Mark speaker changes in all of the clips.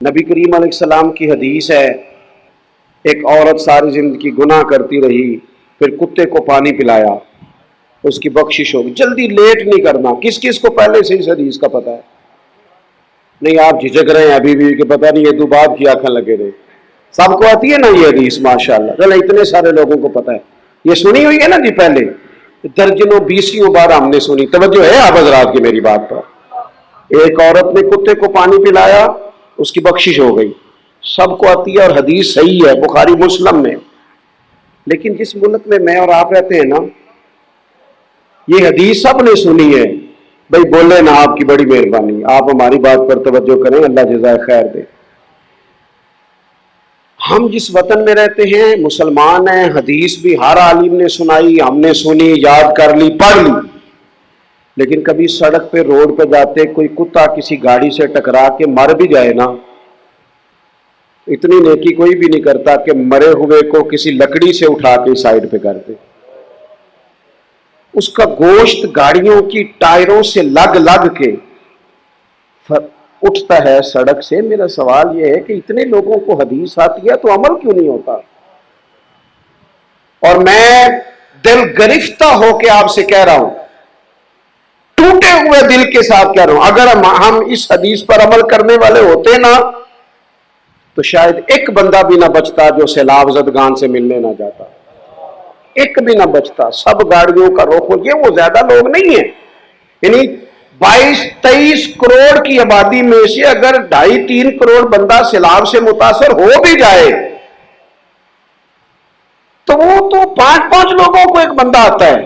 Speaker 1: نبی کریم علیہ السلام کی حدیث ہے، ایک عورت ساری زندگی گناہ کرتی رہی، پھر کتے کو پانی پلایا، اس کی بخشش ہوگی۔ جلدی لیٹ نہیں کرنا۔ کس کس کو پہلے سے اس حدیث کا پتہ ہے؟ نہیں آپ جھجک رہے ہیں ابھی بھی کہ پتہ نہیں یہ تو بات کی آنکھیں لگے رہے۔ سب کو آتی ہے نا یہ حدیث ماشاءاللہ؟ چلو اتنے سارے لوگوں کو پتہ ہے، یہ سنی ہوئی ہے نا جی پہلے، درجنوں بیسیوں بار ہم نے سنی۔ توجہ ہے آپ حضرات کی میری بات پر؟ ایک عورت نے کتے کو پانی پلایا، اس کی بخشش ہو گئی، سب کو آتی ہے اور حدیث صحیح ہے، بخاری مسلم میں۔ لیکن جس ملک میں میں اور آپ رہتے ہیں نا، یہ حدیث سب نے سنی ہے۔ بھائی بولے نا، آپ کی بڑی مہربانی، آپ ہماری بات پر توجہ کریں، اللہ جزائے خیر دے۔ ہم جس وطن میں رہتے ہیں مسلمان ہیں، حدیث بھی ہر عالم نے سنائی، ہم نے سنی، یاد کر لی، پڑھ لی، لیکن کبھی سڑک پہ روڈ پہ جاتے کوئی کتا کسی گاڑی سے ٹکرا کے مر بھی جائے نا، اتنی نیکی کوئی بھی نہیں کرتا کہ مرے ہوئے کو کسی لکڑی سے اٹھا کے سائڈ پہ کر دے۔ اس کا گوشت گاڑیوں کی ٹائروں سے لگ لگ کے اٹھتا ہے سڑک سے۔ میرا سوال یہ ہے کہ اتنے لوگوں کو حدیث آتی ہے تو عمل کیوں نہیں ہوتا؟ اور میں دل گرفتہ ہو کے آپ سے کہہ رہا ہوں، ٹوٹے ہوئے دل کے ساتھ کہہ رہا ہوں، اگر ہم اس حدیث پر عمل کرنے والے ہوتے نا تو شاید ایک بندہ بھی نہ بچتا جو سیلاب زدگان سے ملنے نہ جاتا، ایک بھی نہ بچتا۔ سب گاڑیوں کا رخ ہو، یہ وہ زیادہ لوگ نہیں ہیں، یعنی 22-23 کروڑ کی آبادی میں سے اگر 2.5-3 کروڑ بندہ سیلاب سے متاثر ہو بھی جائے تو وہ تو 5-5 لوگوں کو ایک بندہ آتا ہے،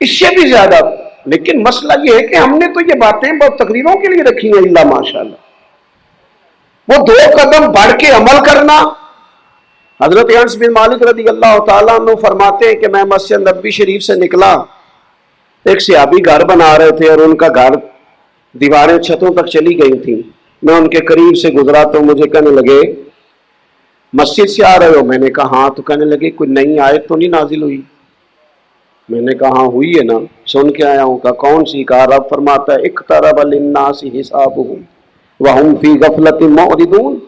Speaker 1: اس سے بھی زیادہ۔ لیکن مسئلہ یہ ہے کہ ہم نے تو یہ باتیں بہت تقریروں کے لیے رکھی ہیں، اللہ ماشاءاللہ۔ وہ 2 قدم بڑھ کے عمل کرنا۔ حضرت انس بن مالک رضی اللہ تعالیٰ عنہ فرماتے ہیں کہ میں مسجد نبوی شریف سے نکلا، ایک صحابی گھر بنا رہے تھے اور ان کا گھر دیواریں چھتوں تک چلی گئی تھیں۔ میں ان کے قریب سے گزرا تو مجھے کہنے لگے مسجد سے آ رہے ہو؟ میں نے کہا ہاں۔ تو کہنے لگے کوئی نئی آیت تو نہیں نازل ہوئی؟ میں نے کہا ہاں ہوئی ہے نا، سن کے آیا ہوں۔ کہا کون سی؟ کہا رب فرماتا ہے اقترب للناس حسابهم وهم فی غفلۃ معرضون،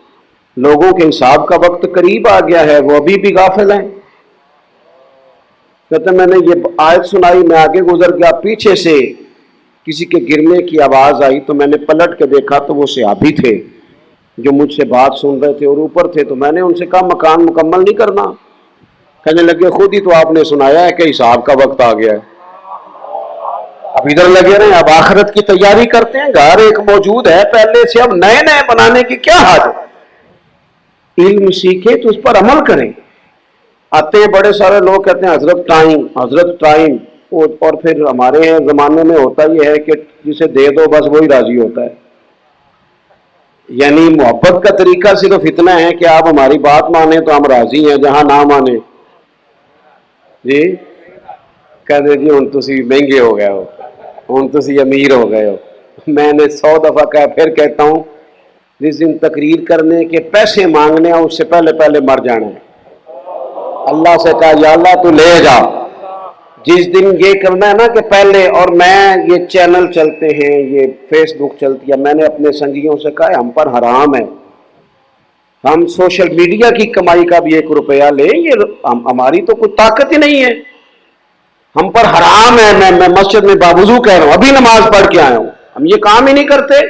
Speaker 1: لوگوں کے حساب کا وقت قریب آ گیا ہے، وہ ابھی بھی غافل ہیں۔ کہتے میں نے یہ آیت سنائی، میں آگے گزر گیا، پیچھے سے کسی کے گرنے کی آواز آئی تو میں نے پلٹ کے دیکھا تو وہ صحابی تھے جو مجھ سے بات سن رہے تھے اور اوپر تھے۔ تو میں نے ان سے کہا مکان مکمل نہیں کرنا؟ کہنے لگے خود ہی تو آپ نے سنایا ہے کہ حساب کا وقت آ گیا ہے، اب ادھر لگے رہے، اب آخرت کی تیاری کرتے ہیں۔ گھر ایک موجود ہے پہلے سے، اب نئے نئے بنانے کی کیا حاجت؟ علم سیکھیں تو اس پر عمل کریں۔ آتے ہیں بڑے سارے لوگ کہتے ہیں حضرت ٹائم، حضرت ٹائم، اور پھر ہمارے زمانے میں ہوتا یہ ہے کہ جسے دے دو بس وہی راضی ہوتا ہے۔ یعنی محبت کا طریقہ صرف اتنا ہے کہ آپ ہماری بات مانیں تو ہم راضی ہیں، جہاں نہ مانیں جی کہتے جی ہن تسی مہنگے ہو گئے ہو، ہن تسی امیر ہو گئے ہو۔ میں نے 100 دفعہ کہا، پھر کہتا ہوں جس دن تقریر کرنے کے پیسے مانگنے ہیں اس سے پہلے پہلے مر جانا ہے۔ اللہ سے کہا یا اللہ تو لے جا۔ جس دن یہ کرنا ہے نا کہ پہلے، اور میں یہ چینل چلتے ہیں، یہ فیس بک چلتی ہے، میں نے اپنے سنگیوں سے کہا ہم پر حرام ہے، ہم سوشل میڈیا کی کمائی کا بھی 1 روپیہ لیں، یہ ہماری تو کوئی طاقت ہی نہیں ہے، ہم پر حرام ہے۔ میں مسجد میں باوضو کہہ رہا ہوں، ابھی نماز پڑھ کے آیا ہوں، ہم یہ کام ہی نہیں کرتے۔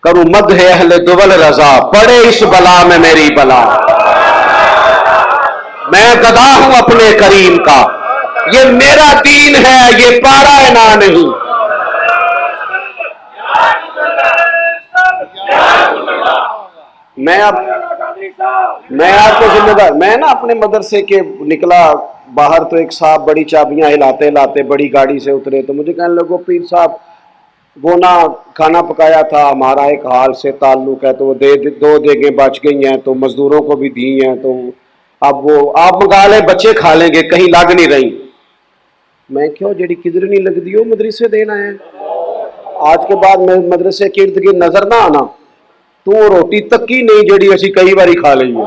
Speaker 1: کروں مدح اہل دول رضا، پڑے اس بلا میں میری بلا، میں گدا ہوں اپنے کریم کا، یہ میرا دین ہے، یہ پارا انا نہیں۔ میں آپ کو ذمہ دار، میں نا اپنے مدرسے کے نکلا باہر تو ایک صاحب بڑی چابیاں ہلاتے ہلاتے بڑی گاڑی سے اترے، تو مجھے کہنے لگو پیر صاحب وہ نہ کھانا پکایا تھا، ہمارا ایک حال سے تعلق ہے، تو وہ 2 دیگیں بچ گئی ہیں تو مزدوروں کو بھی دی ہیں، تو اب وہ آپ منگا لیں، بچے کھا لیں گے، کہیں لگ نہیں رہی۔ میں کیوں جڑی کدھر نہیں لگ دی ہو مدرسے دینا ہے، آج کے بعد میں مدرسے کے ارد گرد نظر نہ آنا، تو روٹی تکی نہیں جڑی اسی کئی باری کھا لئیے۔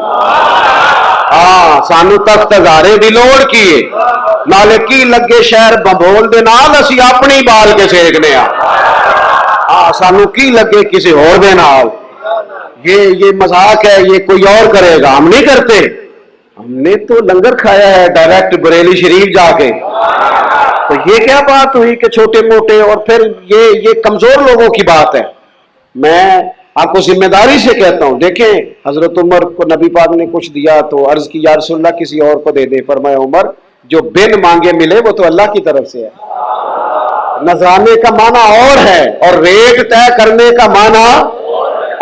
Speaker 1: ہاں سانو تخت ہزارے دی لوڑ کیے، نالے کی لگے شہر بھول دے نال اسی اپنی بال کے سیکنے۔ سانو کی لگے کسی اور دے نال یہ مذاق ہے، یہ کوئی اور کرے گا، ہم نہیں کرتے. ہم نے تو لنگر کھایا ہے ڈائریکٹ بریلی شریف جا کے. تو یہ کیا بات ہوئی کہ چھوٹے موٹے، اور پھر یہ کمزور لوگوں کی بات ہے. میں آپ کو ذمہ داری سے کہتا ہوں، دیکھیں حضرت عمر کو نبی پاک نے کچھ دیا تو عرض کی یا رسول اللہ کسی اور کو دے دے. فرمایا عمر جو بن مانگے ملے وہ تو اللہ کی طرف سے ہے. نذرانے کا معنی اور ہے، اور ریٹ طے کرنے کا معنی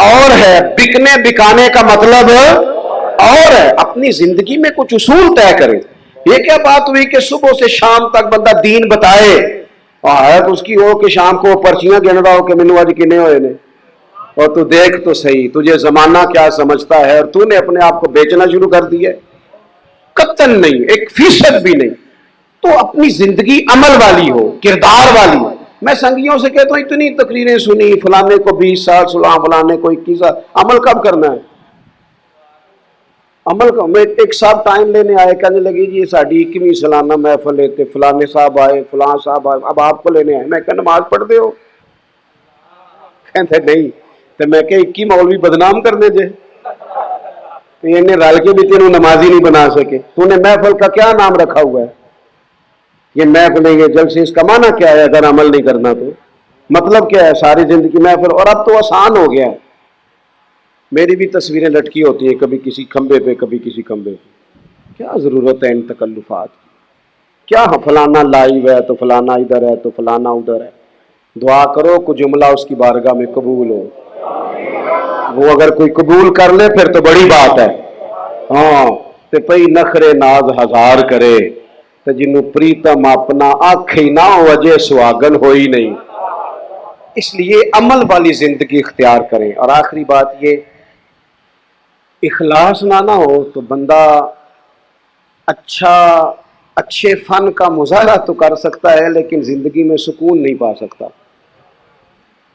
Speaker 1: اور ہے، بکنے بکانے کا مطلب اور ہے. اپنی زندگی میں کچھ اصول طے کرے. یہ کیا بات ہوئی کہ صبح سے شام تک بندہ دین بتائے، اور اس کی ہو کہ شام کو پرچیاں گن رہا ہو کہ مینو اج کنے ہوئے نے. اور تو دیکھ تو صحیح تجھے زمانہ کیا سمجھتا ہے، اور تو نے اپنے آپ کو بیچنا شروع کر دیا. قطن نہیں، 1% بھی نہیں. تو اپنی زندگی عمل والی ہو، کردار والی ہو. میں سنگیوں سے کہتا ہوں اتنی تقریریں سنی، فلانے کو 20 سال سنا، فلانے کو 21 سال. عمل کب کرنا ہے؟ عمل کا میں ایک صاحب ٹائم لینے آئے، کہنے لگی جی ساڑی 21ویں سالانہ محفل لیتے، فلانے صاحب آئے، فلان صاحب آئے، اب آپ کو لینے آئے. میں کہا نماز پڑھ دے ہو؟ کہتے نہیں. تو میں کہ 21 مولوی بدنام کرنے جے، تو یہ رل کے بھی تینوں نمازی نہیں بنا سکے. تو نے محفل کا کیا نام رکھا ہوا ہے؟ یہ محفل یہ جلسے، اس کا معنی کیا ہے اگر عمل نہیں کرنا تو؟ مطلب کیا ہے ساری زندگی محفل؟ اور اب تو آسان ہو گیا ہے. میری بھی تصویریں لٹکی ہوتی ہیں، کبھی کسی کھمبے پہ کبھی کسی کھمبے پہ. کیا ضرورت ہے ان تکلفات کی؟ کیا فلانا لائیو ہے تو فلانا ادھر ہے تو فلانا ادھر ہے. دعا کرو کہ جملہ اس کی بارگاہ میں قبول ہو. وہ اگر کوئی قبول کر لے پھر تو بڑی بات ہے. ہاں تے پئی نخرے ناز ہزار کرے تو جنوں پریتم اپنا آنکھ ہی نہ ہو اجے سواگن ہوئی نہیں. اس لیے عمل والی زندگی اختیار کریں. اور آخری بات یہ، اخلاص نہ ہو تو بندہ اچھے فن کا مظاہرہ تو کر سکتا ہے لیکن زندگی میں سکون نہیں پا سکتا.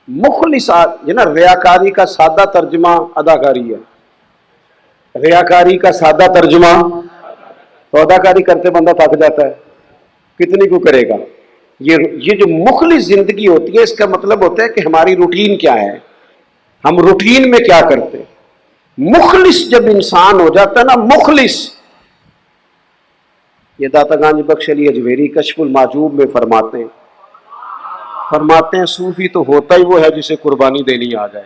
Speaker 1: مخلص نا، ریاکاری کا سادہ ترجمہ اداکاری ہے. ریاکاری کا سادہ ترجمہ تو اداکاری کرتے بندہ تھک جاتا ہے، کتنی کو کرے گا. یہ جو مخلص زندگی ہوتی ہے اس کا مطلب ہوتا ہے کہ ہماری روٹین کیا ہے، ہم روٹین میں کیا کرتے ہیں. مخلص جب انسان ہو جاتا ہے نا، مخلص، یہ داتا گانج بخش علی اجمیری کشف المعجوب میں فرماتے ہیں صوفی تو ہوتا ہی وہ ہے جسے قربانی دینی آ جائے،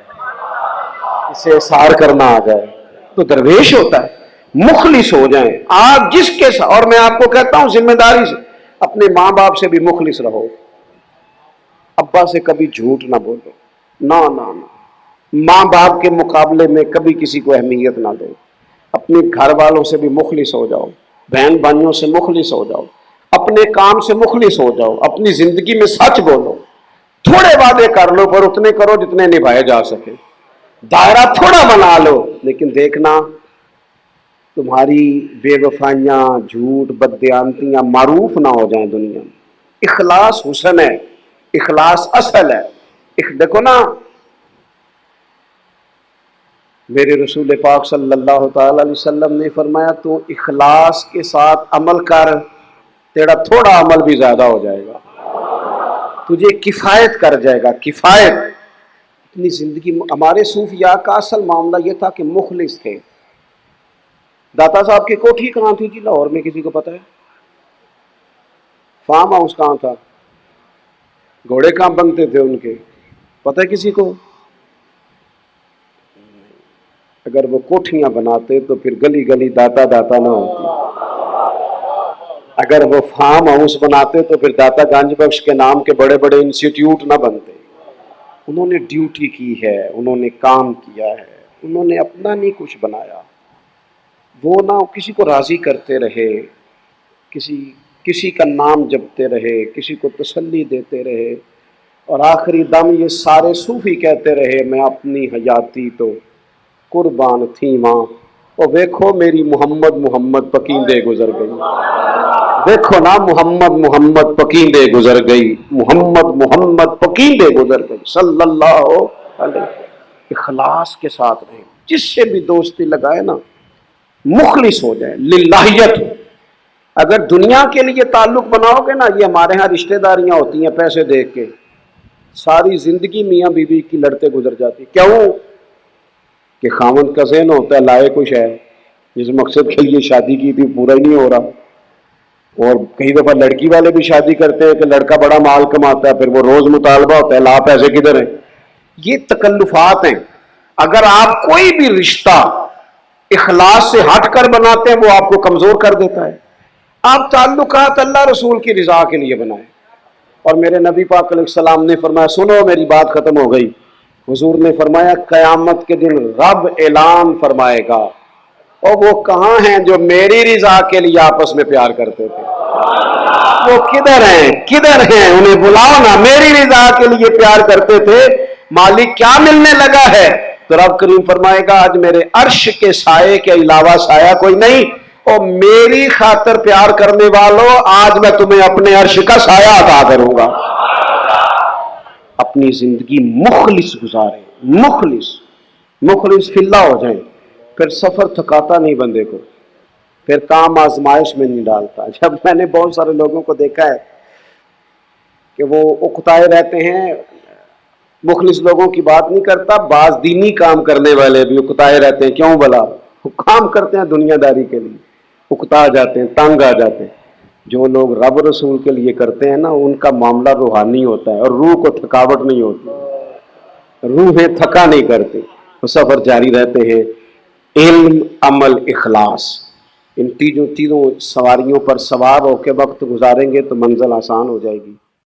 Speaker 1: اسے اثار کرنا آ جائے تو درویش ہوتا ہے. مخلص ہو جائیں آپ جس کے ساتھ. اور میں آپ کو کہتا ہوں ذمہ داری سے اپنے ماں باپ سے بھی مخلص رہو. ابا سے کبھی جھوٹ نہ بولو، نہ نہ نہ. ماں باپ کے مقابلے میں کبھی کسی کو اہمیت نہ دو. اپنے گھر والوں سے بھی مخلص ہو جاؤ، بہن بھائیوں سے مخلص ہو جاؤ، اپنے کام سے مخلص ہو جاؤ، اپنی زندگی میں سچ بولو. تھوڑے وعدے کر لو پر اتنے کرو جتنے نبھائے جا سکے. دائرہ تھوڑا بنا لو لیکن دیکھنا تمہاری بے وفائیاں، جھوٹ، بددیانتیاں معروف نہ ہو جائیں دنیا میں. اخلاص حسن ہے، اخلاص اصل ہے. دیکھو نا، میرے رسول پاک صلی اللہ تعالی علیہ وسلم نے فرمایا تو اخلاص کے ساتھ عمل کر، تیرا تھوڑا عمل بھی زیادہ ہو جائے گا، تجھے کفایت کر جائے گا. کفایت اپنی زندگی. ہمارے صوفیاء کا اصل معاملہ یہ تھا کہ مخلص تھے. داتا صاحب کی کوٹھی کہاں تھی جی لاہور میں؟ کسی کو پتہ ہے؟ فارم ہاؤس کہاں تھا؟ گھوڑے کہاں بنتے تھے ان کے؟ پتہ ہے کسی کو؟ اگر وہ کوٹھیاں بناتے تو پھر گلی گلی داتا داتا نہ ہوتی. اگر وہ فارم ہاؤس بناتے تو پھر داتا گنج بخش کے نام کے بڑے بڑے انسٹیٹیوٹ نہ بنتے. انہوں نے ڈیوٹی کی ہے، انہوں نے کام کیا ہے، انہوں نے اپنا نہیں کچھ بنایا. وہ نہ کسی کو راضی کرتے رہے، کسی کا نام جپتے رہے، کسی کو تسلی دیتے رہے. اور آخری دم یہ سارے صوفی کہتے رہے میں اپنی حیاتی تو قربان تھی ماں. اور دیکھو میری محمد پکیندے گزر گئی. دیکھو نا محمد پکیندے گزر گئی، محمد پکیندے گزر گئی صلی اللہ علیہ. اخلاص کے ساتھ رہیں. جس سے بھی دوستی لگائے نا مخلص ہو جائے، للہیت. اگر دنیا کے لیے تعلق بناؤ گے نا، یہ ہمارے ہاں رشتہ داریاں ہوتی ہیں پیسے دیکھ کے، ساری زندگی میاں بیوی کی لڑتے گزر جاتی. کیوں؟ کہ خاوند کا ذہن ہوتا ہے لائے کچھ ہے، جس مقصد کے لیے شادی کی تھی پورا ہی نہیں ہو رہا. اور کئی دفعہ لڑکی والے بھی شادی کرتے ہیں کہ لڑکا بڑا مال کماتا ہے، پھر وہ روز مطالبہ ہوتا ہے لا پیسے کدھر ہیں. یہ تکلفات ہیں. اگر آپ کوئی بھی رشتہ اخلاص سے ہٹ کر بناتے ہیں وہ آپ کو کمزور کر دیتا ہے. آپ تعلقات اللہ رسول کی رضا کے لیے بنائیں. اور میرے نبی پاک علیہ السلام نے فرمایا، سنو میری بات ختم ہو گئی، حضور نے فرمایا قیامت کے دن رب اعلان فرمائے گا، اور وہ کہاں ہیں جو میری رضا کے لیے آپس میں پیار کرتے تھے؟ وہ کدھر ہیں؟ کدھر ہیں؟ انہیں بلاؤ نا. میری رضا کے لیے پیار کرتے تھے، مالک کیا ملنے لگا ہے؟ تو رب کریم فرمائے گا آج میرے عرش کے سائے کے علاوہ سایہ کوئی نہیں، اور میری خاطر پیار کرنے والوں آج میں تمہیں اپنے عرش کا سایہ عطا کروں گا. اپنی زندگی مخلص گزاریں، مخلص فی اللہ ہو جائیں، پھر سفر تھکاتا نہیں بندے کو، پھر کام آزمائش میں نہیں ڈالتا. جب میں نے بہت سارے لوگوں کو دیکھا ہے کہ وہ اکتائے رہتے ہیں، مخلص لوگوں کی بات نہیں کرتا، بعض دینی کام کرنے والے بھی اکتائے رہتے ہیں. کیوں بلا؟ وہ کام کرتے ہیں دنیا داری کے لیے، اکتا جاتے ہیں، تنگ آ جاتے ہیں. جو لوگ رب رسول کے لیے کرتے ہیں نا ان کا معاملہ روحانی ہوتا ہے، اور روح کو تھکاوٹ نہیں ہوتی، روحیں تھکا نہیں کرتی، وہ سفر جاری رہتے ہیں. علم، عمل، اخلاص، ان تینوں سواریوں پر سوار ہو کے وقت گزاریں گے تو منزل آسان ہو جائے گی.